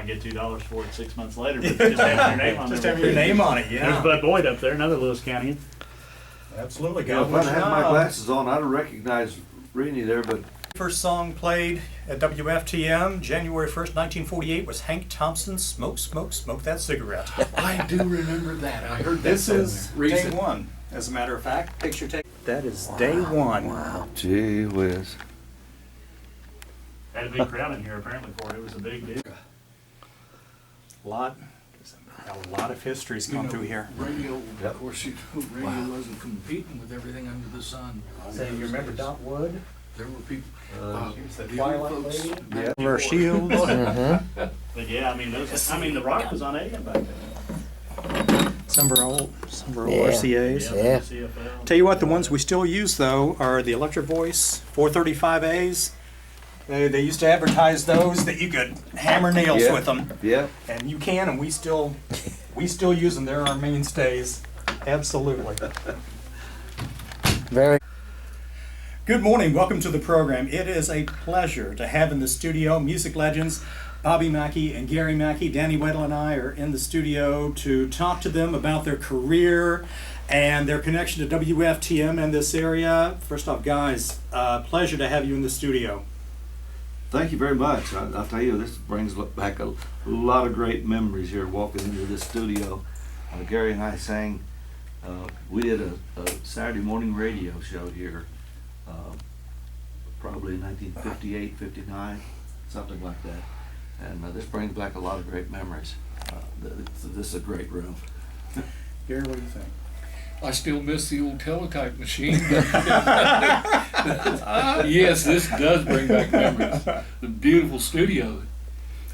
might get $2 for it 6 months later, but just having your name on it. Just having your name on it, yeah. There's Bud Boyd up there, another Lewis County. Absolutely. Yeah, if I had my glasses on, I'd recognize Renee there, but First song played at WFTM, January 1st, 1948, was Hank Thompson's Smoke, Smoke, Smoke That Cigarette. I do remember that. I heard that. This is day recent. one, as a matter of fact. Picture take. That is day one. wow, gee whiz. Had a big crowd in here apparently for it. It was a big deal. A lot of history's come through here. Radio, of course, radio wasn't competing with everything under the sun. So you remember Dot Wood? There were people. She was the the Twilight old folks Lady. back Her Shields. But yeah, I mean, the Rock was on AM back then. Some of our old Yeah. RCAs. Yeah. CFL. Tell you what, the ones we still use though are the Electric Voice 435As. They used to advertise those that you could hammer nails Yeah. with them, Yeah, and you can, and we still use them. They're our mainstays. Absolutely. Very. Good morning. Welcome to the program. It is a pleasure to have in the studio music legends Bobby Mackey and Garry Mackey. Danny Weddle and I are in the studio to talk to them about their career and their connection to WFTM in this area. First off, guys, pleasure to have you in the studio. thank you very much. I'll tell you, this brings back a lot of great memories here walking into this studio. Gary and I sang, we did a Saturday morning radio show here, probably 1958, 59, something like that. And this brings back a lot of great memories. This is a great room. Garry, what do you think? I still miss the old teletype machine. Yes, this does bring back memories. The beautiful studio.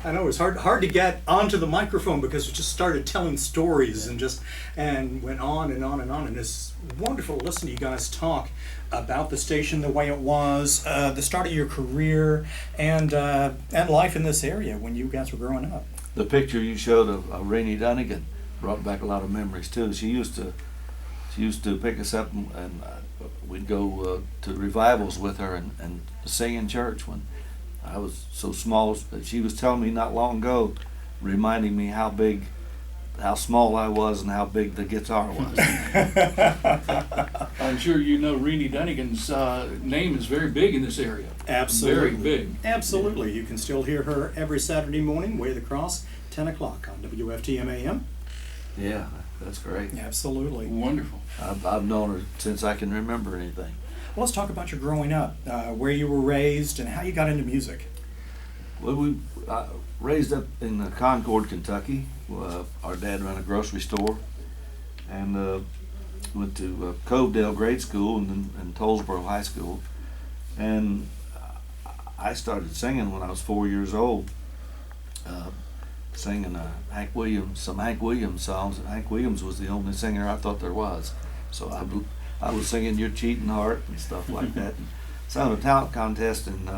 I know it's hard to get onto the microphone because we just started telling stories and went on and on and on, and it's wonderful to listen to you guys talk about the station, the way it was, the start of your career, and life in this area when you guys were growing up. The picture you showed of Renee Dunnigan brought back a lot of memories too. She used to pick us up and we'd go to revivals with her and sing in church when I was so small. That she was telling me not long ago, reminding me how small I was and how big the guitar was. I'm sure you know Renee Dunnigan's name is very big in this area. Absolutely. Very big. Absolutely. You can still hear her every Saturday morning, Way Across, 10 o'clock on WFTM AM. Yeah, that's great. Absolutely. Wonderful. I've known her since I can remember anything. Well, let's talk about your growing up, where you were raised and how you got into music. Well, we raised up in Concord, Kentucky. Our dad ran a grocery store, and went to Covedale Grade School and Tollsboro High School. And I started singing when I was 4 years old, singing some Hank Williams songs. And Hank Williams was the only singer I thought there was. So I was singing "Your Cheating Heart" and stuff like that. And sang a talent contest in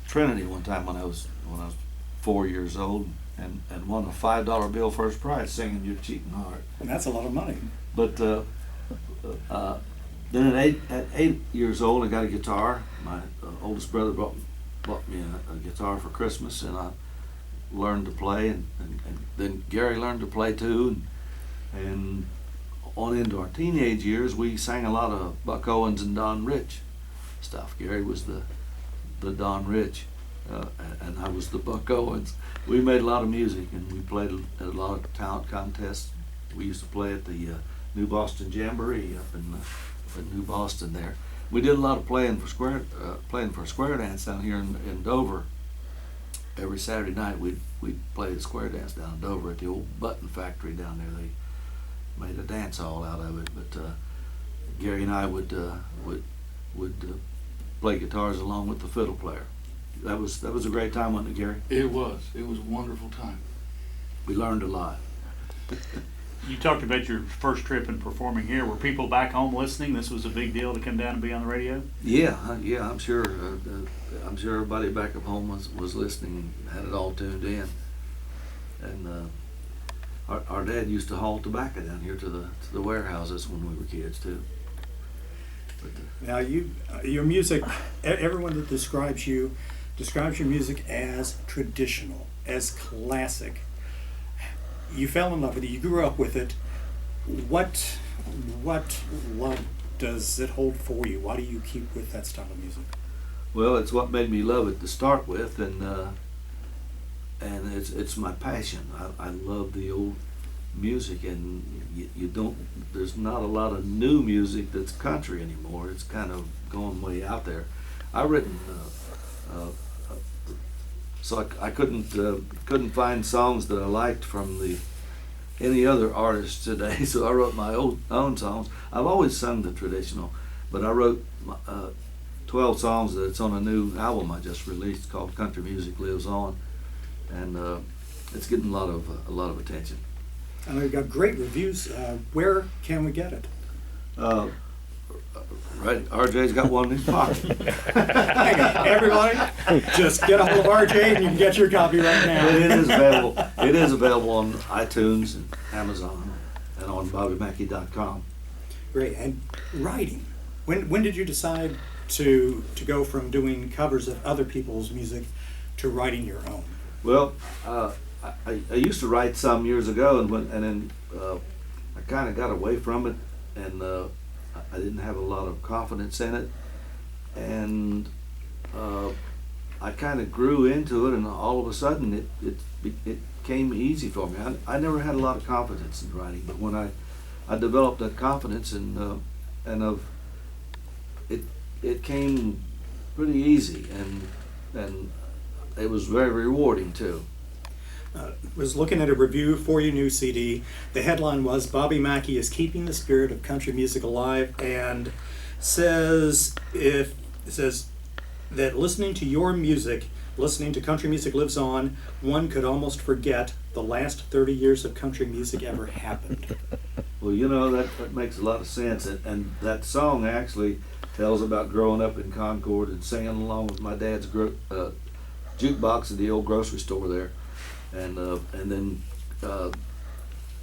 Trinity one time when I was 4 years old, and won a $5 bill first prize singing "Your Cheating Heart." And that's a lot of money. But then at 8 years old, I got a guitar. My oldest brother bought me a guitar for Christmas, and I learned to play, and then Garry learned to play too, and on into our teenage years, we sang a lot of Buck Owens and Don Rich stuff. Garry was the Don Rich, and I was the Buck Owens. We made a lot of music, and we played at a lot of talent contests. We used to play at the New Boston Jamboree up in New Boston there. We did a lot of playing for square dance down here in Dover. Every Saturday night we'd play the square dance down in Dover at the old button factory down there. They made a dance hall out of it, but Garry and I would play guitars along with the fiddle player. That was a great time, wasn't it, Garry? It was a wonderful time. We learned a lot. You talked about your first trip and performing here. Were people back home listening? This was a big deal to come down and be on the radio? Yeah, I'm sure. I'm sure everybody back at home was listening and had it all tuned in. And our dad used to haul tobacco down here to the warehouses when we were kids too. But, Now your music, everyone that describes you describes your music as traditional, as classic. You fell in love with it. You grew up with it. What love does it hold for you? Why do you keep with that style of music? Well, it's what made me love it to start with, and it's my passion. I love the old music, and you don't. There's not a lot of new music that's country anymore. It's kind of going way out there. I've written, so I couldn't find songs that I liked from any other artists today. So I wrote my own songs. I've always sung the traditional, but I wrote 12 songs that's on a new album I just released called Country Music Lives On, and it's getting a lot of attention. And we've got great reviews. Where can we get it? Right, RJ's got one in his pocket. Hang on, everybody, just get a hold of RJ and you can get your copy right now. It is available. It is available on iTunes and Amazon and on BobbyMackey.com. Great. And writing. When did you decide to go from doing covers of other people's music to writing your own? Well, I used to write some years ago, and then I kind of got away from it, and I didn't have a lot of confidence in it, and I kind of grew into it, and all of a sudden it came easy for me. I never had a lot of confidence in writing, but when I developed that confidence, and it came pretty easy, and it was very rewarding too. Was looking at a review for your new CD. The headline was Bobby Mackey is keeping the spirit of country music alive, and says that listening to your music, listening to country music lives on, one could almost forget the last 30 years of country music ever happened. Well, you know, that makes a lot of sense, and that song actually tells about growing up in Concord and singing along with my dad's jukebox at the old grocery store there. And then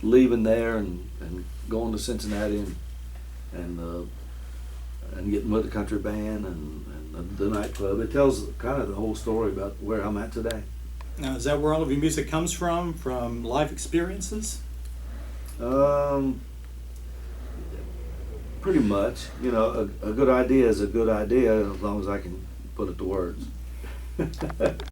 leaving there and going to Cincinnati and getting with the country band and the nightclub. It tells kind of the whole story about where I'm at today. Now, is that where all of your music comes from life experiences? Pretty much. You know, a good idea is a good idea as long as I can put it to words.